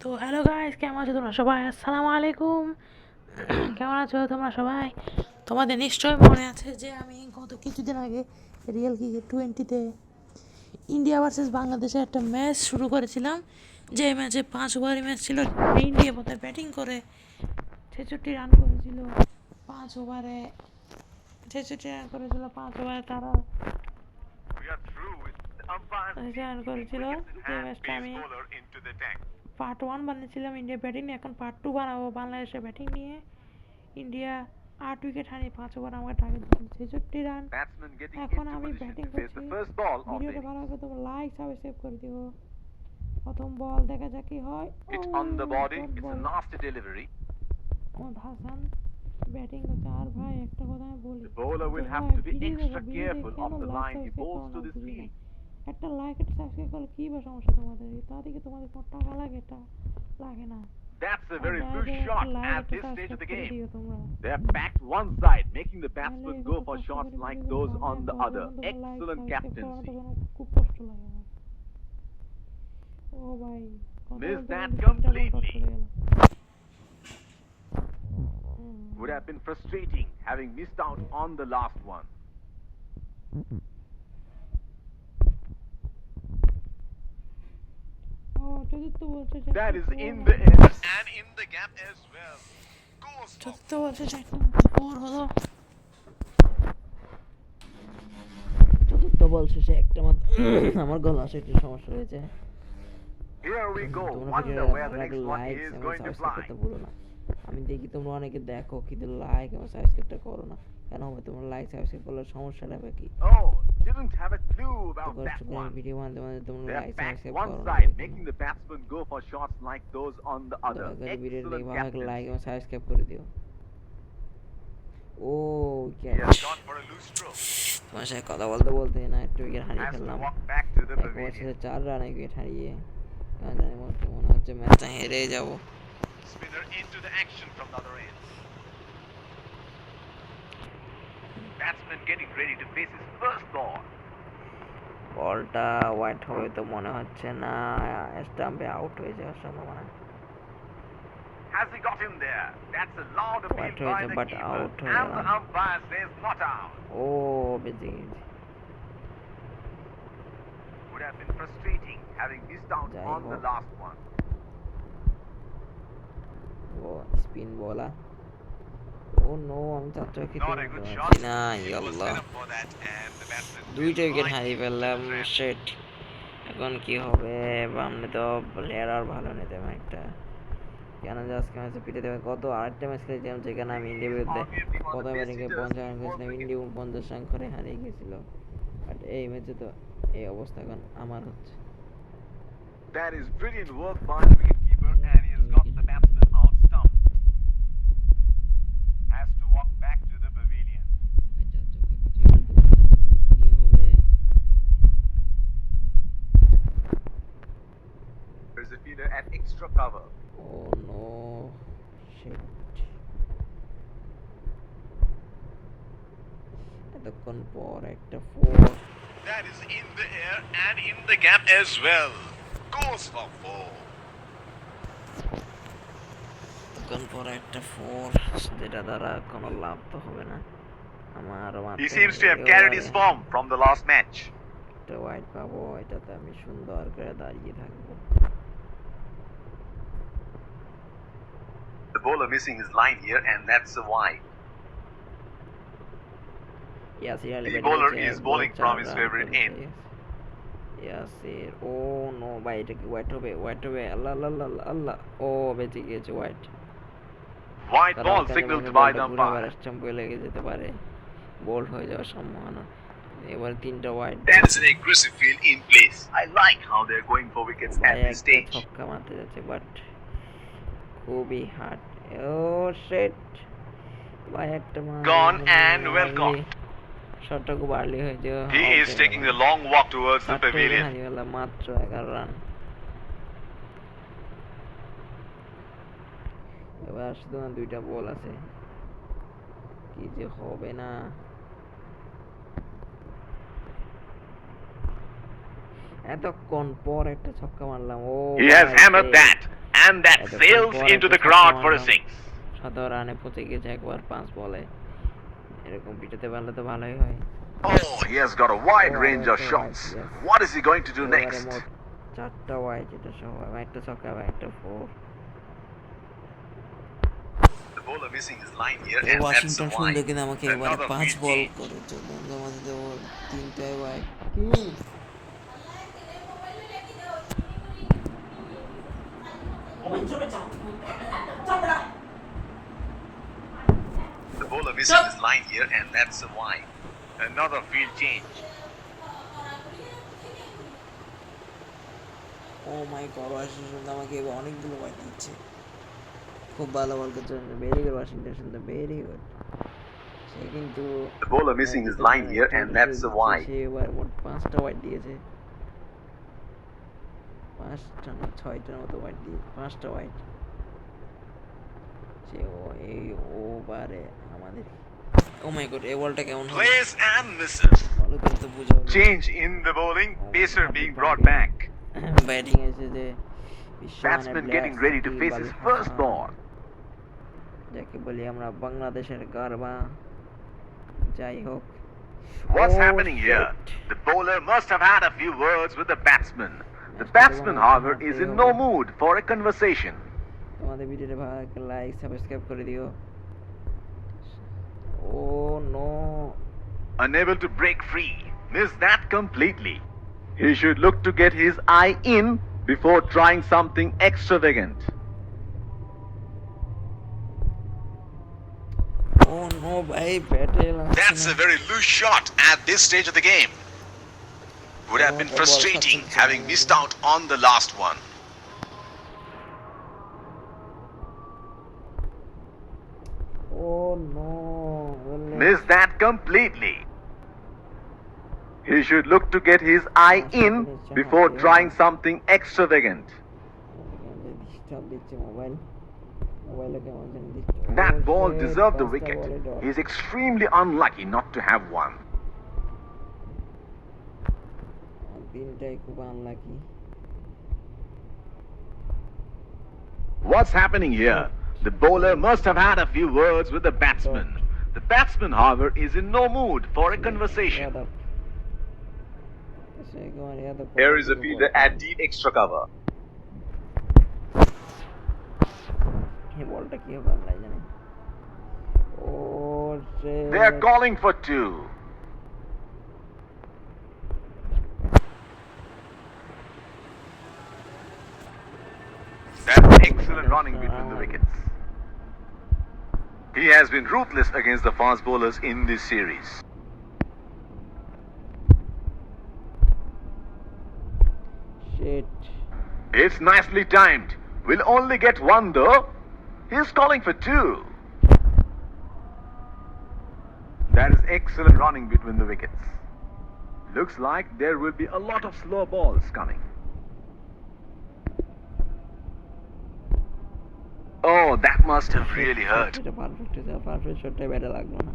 তো hello guys, কেমন আছো তোমরা সবাই? আসসালামু আলাইকুম। কেমন আছো তোমরা সবাই? তোমাদের নিশ্চয়ই মনে আছে যে আমি গত কিছুদিন আগে রিয়েল ক্রিকেট 20-তে ইন্ডিয়া ভার্সেস বাংলাদেশে একটা ম্যাচ শুরু করেছিলাম। যে ম্যাচে 5 ওভারের ম্যাচ ছিল। ইন্ডিয়া প্রথমে ব্যাটিং করে 66 রান করেছিল 5 ওভারে। 66 রান করেছিল 5 ওভারে, তারা রান করেছিল। যে ম্যাচটা আমি পার্ট 1 বানিয়েছিলাম ইন্ডিয়া ব্যাটিং নিয়ে, এখন পার্ট 2 বানাবো বাংলাদেশের ব্যাটিং নিয়ে। ইন্ডিয়া 8 উইকেট হারিয়ে 5 ওভার আমাকে টার্গেট দিয়েছিল 66 রান। এখন আমি ব্যাটিং করছি। ভিডিওটা ভালো লাগলে তোমরা লাইক সাবস্ক্রাইব করে দিও। প্রথম বল দেখা যাক কি হয়। মোহাম্মদ হাসান ব্যাটিং করছে। আর ভাই একটা কথা আমি বলি, ভিডিও দেখো, ভিডিও দেখে কেন লাইক সাবস্ক্রাইব করো না বুঝি না। একটা লাইক একটা সাবস্ক্রাইব করলে কী বা সমস্যা তোমাদের? তা থেকে তোমাদের কোনো টাকা লাগে? এটা লাগে না। That's a very good shot at this stage of the game. They have packed one side, making the batsmen go for shots like those on the other. Excellent captaincy. খুব কষ্ট লাগে আমার। ও ভাই, Missed that completely. Would have been frustrating having missed out on the last one. That is in the air and in the gap as well. Goes for চতুর্থ বলছে যে একটা four হলো। চতুর্থ বল শেষে একটা মাত্র আমার গলা একটু সমস্যা হয়েছে। Here we go. তোমরা Wonder ভিডিওটা where the ভালো next লাগলে one লাইক is এবং going to সাবস্ক্রাইব fly. করতে ভুলো না। আমি দেখি তোমরা অনেকে দেখো কিন্তু লাইক এবং সাবস্ক্রাইবটা করো না। কেন হবে? তোমরা লাইক সাবস্ক্রাইব করলে সমস্যাটা হবে কি? Oh, didn't have a clue তো about কষ্ট that করে one. ভিডিও বানাতে বানাতে তোমরা They like have packed subscribe one করো না side, দেখো। making the batsmen go for shots like those on the other. দয়া করে ভিডিওটা দেখে Excellent ভালো লাগলে লাইক captaincy. এবং সাবস্ক্রাইব করে দিও। ও He catch! has gone for a loose stroke. তোমার সাথে কথা বলতে বলতে না একটু উইকেট হারিয়ে Has to ফেললাম। walk back to the এক ওভার pavilion. শেষে 4 রানে উইকেট হারিয়ে জানি মনে হচ্ছে ম্যাচটা হেরে যাবো। Spinner into the action from the other end. Batsman getting ready to face his first ball. বলটা ওয়াইড হবে তো মনে হচ্ছে না, স্টাম্পে আউট হয়ে যাওয়ার সম্ভাবনা। Has he got him there? That's a loud appeal White by হয়েছে, the but keeper. out হয়ে And the গেলাম। umpire says not out. ও বেঁচে গেছি। Would have been frustrating having missed out যাই on the হোক। last one. ও spin বলা। ও no, আমি চারটা খেতে Not a good পারছি shot. না। He was ইয়াল্লাহ, set up for that and the batsman 2টা উইকেট right হারিয়ে into ফেললাম। the trap. শেট, এখন কি হবে? বামনে তো প্লেয়ার আর ভালো নেই তেমন একটা। কেন যে আজকে ম্যাচে পিঠে দেবে? গত 8টা ম্যাচ খেলেছিলাম যেখানে আমি ইন্ডিয়ার বিরুদ্ধে প্রথম ব্যাটিংয়ে 50 রান করেছিলাম, ইন্ডিয়া 50 রান করে হারিয়ে গেছিল। বাট এই ম্যাচে তো এই অবস্থা এখন আমার হচ্ছে। That is brilliant work by the wicketkeeper and he has got the batsman out stumped. Has to walk back to the pavilion. There's a fielder at extra cover. Oh no, shit. এতক্ষণ পর একটা 4। That is in the air and in the gap as well. Goes for 4. এতক্ষণ পর একটা 4, যেটা দ্বারা কোনো লাভ তো হবে না আমার। He seems to have carried his form from the last match. একটা ওয়াইড পাবো, এটাতে আমি সুন্দর করে দাঁড়িয়ে থাকবো। The bowler missing his line here and that's a wide. Yasir Ali The bowler is bowling from his favorite end. Yasir, oh no ভাই, এটা কি ওয়াইড হবে? ওয়াইড হবে, আল্লাহ আল্লাহ আল্লাহ আল্লাহ। ও বেঁচে গিয়েছে wide. Wide ball signaled by the umpire. স্টাম্পে লেগে যেতে পারে, বোল্ড হয়ে যাওয়ার সম্ভাবনা। এবার 3টা wide. That is an aggressive field in place. I like how they're going for wickets at this stage. ছক্কা মারতে যাচ্ছে বাট খুবই হার্ড। ও শিট ভাই, একটা Gone and well caught. শটটা খুব আর্লি হয়েছে। He is taking the long walk towards the pavilion. মাত্র 11 রান। এবার শুধু 2টা বল আছে, কি যে হবে না। এতক্ষণ পর একটা ছক্কা মারলাম। ও He has hammered that and that sails into the crowd for a 6. 17 রানে পৌঁছে গেছে একবার 5 বলে। এরকম পিটাতে পারলে তো ভালোই হয়। Oh, he has got a wide range of shots. What is he going to do এবারে next? মোট 4টা ওয়াইড, এটা সহ একটা ছক্কা বা একটা 4। The bowler missing his line here, তো and that's ওয়াশিংটন a সুন্দর wide. কিন্তু আমাকে এবারে Another 5 field বল change. করে তো আমাদের ওর 3টায় ওয়াইড। কি The bowler missing his line here, and that's a wide. Another field change. O my god, Washington আমাকে এবার অনেকগুলো ওয়াইড দিচ্ছে। খুব ভালো বল করছে, ভেরি গুড ওয়াশিংটন সুন্দর, ভেরি গুড। সে কিন্তু The bowler missing his line here, and that's a wide. সে এবার মোট 5টা ওয়াইড দিয়েছে। 5টা না 6টার মতো ওয়াইড দিয়ে 5টা ওয়াইড। সে এই ওভারে আমাদের ও মাই গড, এই বলটা কেমন হলো? Plays and misses. ভালো কিন্তু বুঝো Change in the bowling. Pacer being brought back. Batting এসে যে Batsman getting ready to face his first ball. যাকে বলি আমরা বাংলাদেশের গারবা। যাই হোক, What's Oh, happening here? shit. The bowler must have had a few words with the batsman. The batsman, however, is in no mood for a conversation. তোমাদের ভিডিওটা ভালো লাগলে লাইক সাবস্ক্রাইব করে দিও। ও no, Unable to break free. Missed that completely. He should look to get his eye in before trying something extravagant. O no ভাই, ব্যাটে That's a very loose shot at this stage of the game. Would have been frustrating having missed out on the last one. Oh no, Missed that completely. He should look to get his eye in before trying something extravagant. Disturb দিচ্ছে mobile, মোবাইলে কেমন জানি That ball deserved the wicket. He's extremely unlucky not to have one. তিনটাই খুব unlucky. What's happening here? The bowler must have had a few words with the batsman. The batsman, however, is in no mood for a conversation. Here is a fielder at deep extra cover. এই বলটা কি হবে আল্লাহ জানে। ও They are calling for 2. That's excellent running between the wickets. He has been ruthless against the fast bowlers in this series. Shit, It's nicely timed. We'll only get 1 though. He's calling for 2. That is excellent running between the wickets. Looks like there will be a lot of slow balls coming. Oh, that must have really hurt. এটা perfect হয়েছে, perfect শটটাই ব্যাটে লাগলো না।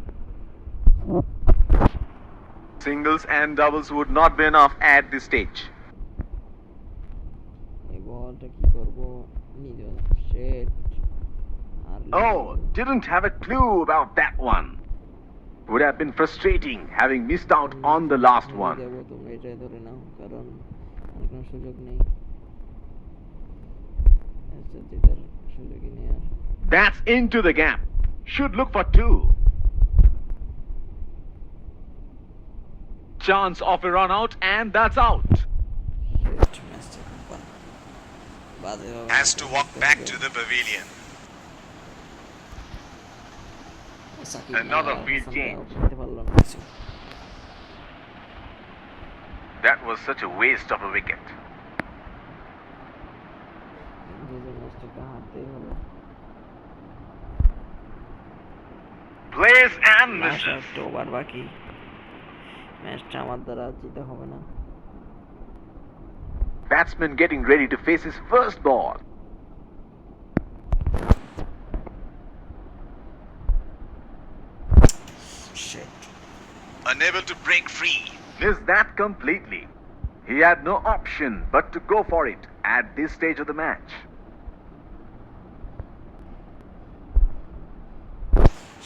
Singles and doubles would not be enough at this stage. এই বলটা কি করব নিজে, শিট। আর Oh, didn't have a clue about that one. Would have been frustrating having missed out on the last one. দেবো, তোমরা এটাই ধরে নাও, কারণ আর কোনো সুযোগ নেই। আচ্ছা, জেতার সুযোগই নেই আর। That's into the gap. Should look for 2. Chance of a run out, and that's out. Shit, ম্যাচটা খুব বাজেভাবে Has to walk খেলতে back হবে। to the pavilion. Shakib Another না, field সামনে change. খেলতে পারলো না কিছু। That was such a waste of a wicket. নিজের ম্যাচটাকে হারতেই হলো। Plays and last misses. একটা ওভার বাকি, ম্যাচটা আমার দ্বারা জিতে হবে না। Batsman getting ready to face his first ball. Shit, Unable to break free. Missed that completely. He had no option but to go for it at this stage of the match.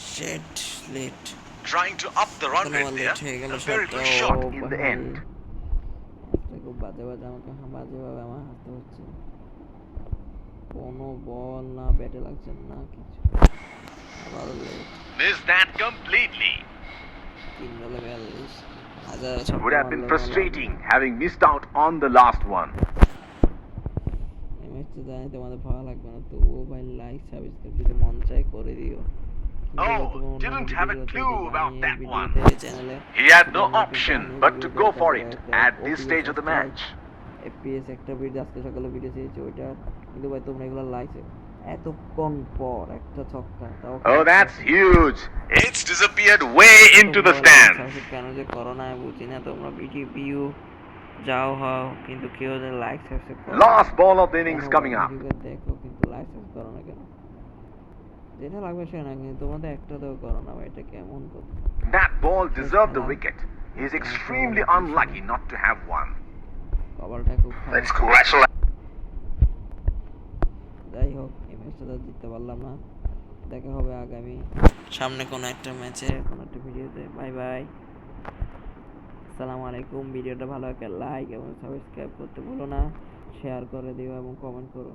Shit, late. Trying to up the run Kenapa rate late there. হয়ে গেল A very shotটা? good shot Oh, in the ভাই। end. আজকে খুব বাজেভাবে আমার হাসতে হচ্ছে। কোনো বল না ব্যাটে লাগছে না কিছু। আবার লেট। Missed that completely. 3 বলে 42। হাজার Would ছক্কা have been মারলেও frustrating having missed out on the last one. এই ম্যাচটা জানি তোমাদের ভালো লাগবে না, তবুও ভাই লাইক সাবস্ক্রাইব যদি মন চায় করে দিও। কিন্তু ভাই Oh, তোমার অন্যান্য didn't have a ভিডিওগুলোতে clue দেখবা about আমি এই that one. ভিডিওতে চ্যানেলে He had no আমরা কিন্তু option আমি but to ভিডিওতে go for তারপরে it একটা at this OPS stage of the strike, match. FPS একটা ভিডিও আজকে সকালে ভিডিও চেয়েছি ওইটা, কিন্তু ভাই তোমরা এগুলো লাইক এতক্ষণ পর একটা ছক্কা তাও Oh, that's huge. It's disappeared way into the stands. কেন যে করো না বুঝি না, তোমরা ভিউ যাও হও কিন্তু কেউ যে লাইক সাবস্ক্রাইব করো না। Last ball of the innings কেন coming ভাই up. ভিডিও দেখো কিন্তু লাইক সাবস্ক্রাইব করো না কেন? যেটা লাগবে সে না, কিন্তু তোমাদের একটাতেও করো না ভাই, এটা কেমন কথা? That ball deserved the wicket. He's extremely unlucky not to have one. কপালটা খুব খারাপ। Let's congratulate. যাই হোক এই ম্যাচটা তো জিততে পারলাম না, দেখা হবে আগামী সামনে কোনো একটা ম্যাচে কোনো একটা ভিডিওতে। বাই বাই, আসসালামু আলাইকুম। ভিডিওটা ভালো লাগে লাইক এবং সাবস্ক্রাইব করতে ভুলো না, শেয়ার করে দিও এবং কমেন্ট করো।